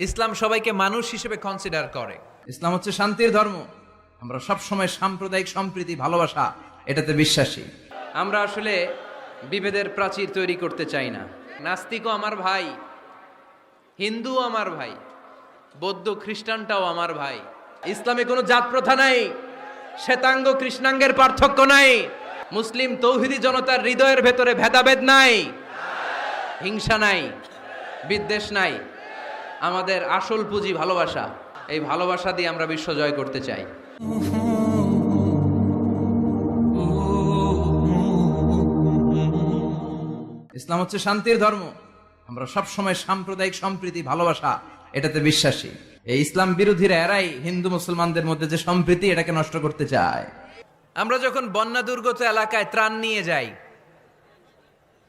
ইসলাম সবাইকে মানুষ হিসেবে কনসিডার করে। ইসলাম হচ্ছে শান্তির ধর্ম। আমরা সব সময় সাম্প্রদায়িক সম্প্রীতি, ভালোবাসা এটাতে বিশ্বাসী। আমরা আসলে বিভেদের প্রাচীর তৈরি করতে চাই না। নাস্তিকও আমার ভাই, হিন্দুও আমার ভাই, বৌদ্ধ খ্রিস্টানটাও আমার ভাই। ইসলামে কোনো জাত প্রথা নাই, শ্বেতাঙ্গ কৃষ্ণাঙ্গের পার্থক্য নাই। মুসলিম তৌহিদি জনতার হৃদয়ের ভেতরে ভেদাভেদ নাই, হিংসা নাই, বিদ্বেষ নাই। আমাদের আসল পুঁজি ভালোবাসা। এই ভালোবাসা দিয়ে আমরা বিশ্ব জয় করতে চাই। ইসলাম হচ্ছে শান্তির ধর্ম। আমরা সব সময় সাম্প্রদায়িক সম্প্রীতি, ভালোবাসা এটাতে বিশ্বাসী। এই ইসলাম বিরোধীরা এরাই হিন্দু মুসলমানদের মধ্যে যে সম্প্রীতি এটাকে নষ্ট করতে চায়। আমরা যখন বন্যা দুর্গত এলাকায় ত্রাণ নিয়ে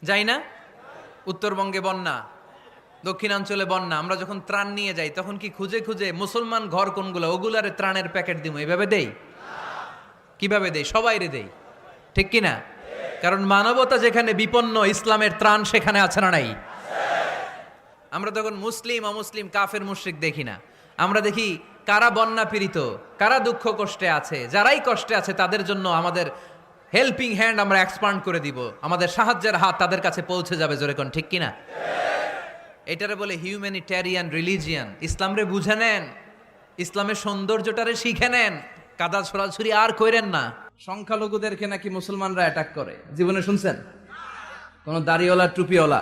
যাই না? উত্তরবঙ্গে বন্যা, দক্ষিণাঞ্চলে বন্যা। আমরা যখন ত্রাণ নিয়ে যাই তখন কি খুঁজে খুঁজে মুসলমান ঘর কোনগুলো, ওগুলারে ত্রাণের প্যাকেট দিব এভাবে দেই? কিভাবে দেই? সবাইরে দেই, ঠিক কিনা? কারণ মানবতা যেখানে বিপন্ন, ইসলামের ত্রাণ সেখানে আছে না নাই? আমরা তখন মুসলিম অমুসলিম কাফের মুশরিক দেখি না। আমরা দেখি কারা বন্যা পীড়িত, কারা দুঃখ কষ্টে আছে। যারাই কষ্টে আছে তাদের জন্য আমাদের হেল্পিং হ্যান্ড আমরা এক্সপান্ড করে দিব। আমাদের সাহায্যের হাত তাদের কাছে পৌঁছে যাবে। জোরে কোন ঠিক কিনা? এটারে বলে হিউম্যানিটেরিয়ান রিলিজিয়ান। ইসলামরে বুঝে নেন, ইসলামের সৌন্দর্যটারে শিখে নেন, কাদা ছড়াছড়ি আর কইরেন না। সংখ্যালঘুদেরকে নাকি মুসলমানরা অ্যাটাক করে, জীবনে শুনছেন? কোন দাড়িওয়ালা টুপিওয়ালা,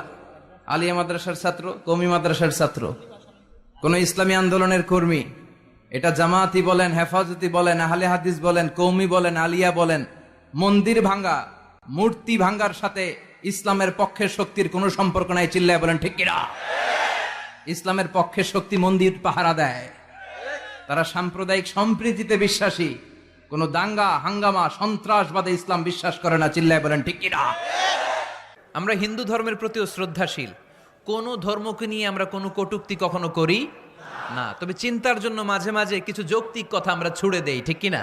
আলিয়া মাদ্রাসার ছাত্র, কওমি মাদ্রাসার ছাত্র, কোন ইসলামী আন্দোলনের কর্মী, এটা জামায়াতি বলেন, হেফাজতি বলেন, আহলে হাদিস বলেন, কওমি বলেন, আলিয়া বলেন, মন্দির ভাঙ্গা, মূর্তি ভাঙ্গার সাথে ইসলামের পক্ষের শক্তির কোনো সম্পর্ক নাই। চিল্লায় বলেন ঠিক কিনা? ইসলামের পক্ষের শক্তি মন্দির পাহারা দেয়। তারা সাম্প্রদায়িক সম্প্রীতিতে বিশ্বাসী। কোন দাঙ্গা হাঙ্গামা সন্ত্রাসবাদে ইসলাম বিশ্বাস করে না। চিল্লায় বলেন ঠিক কিনা? আমরা হিন্দু ধর্মের প্রতিও শ্রদ্ধাশীল। কোনো ধর্মকে নিয়ে আমরা কোনো কটূক্তি কখনো করি না। তবে চিন্তার জন্য মাঝে মাঝে কিছু যৌক্তিক কথা আমরা ছুড়ে দেই, ঠিক কিনা?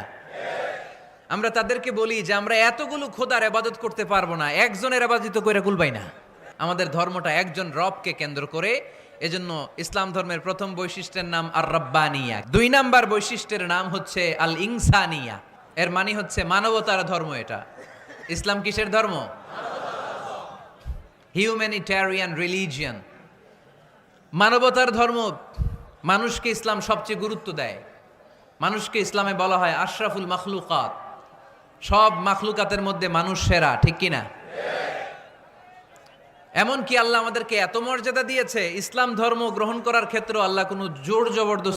আমরা তাদেরকে বলি যে আমরা এতগুলো খোদার ইবাদত করতে পারবো না, একজনের ইবাদত কইরা কুলবাই না। আমাদের ধর্মটা একজন রবকে কেন্দ্র করে। এজন্য ইসলাম ধর্মের প্রথম বৈশিষ্ট্যের নাম আর রাব্বানিয়া। ২ নাম্বার বৈশিষ্ট্যের নাম হচ্ছে আল ইনসানিয়া। এর মানে হচ্ছে মানবতার ধর্ম। এটা ইসলাম কিসের ধর্ম? হিউম্যানিটেরিয়ান রিলিজিয়ান, মানবতার ধর্ম। মানুষকে ইসলাম সবচেয়ে গুরুত্ব দেয়। মানুষকে ইসলামে বলা হয় আশরাফুল মাখলুকাত। সব মাখলুকাতের মধ্যে মানুষ সেরা, ঠিক কিনা? এমন কি আল্লাহ আমাদেরকে এত মর্যাদা দিয়েছে, ইসলাম ধর্ম গ্রহণ করার ক্ষেত্রে আল্লাহ কোনো জোর জবরদস্তি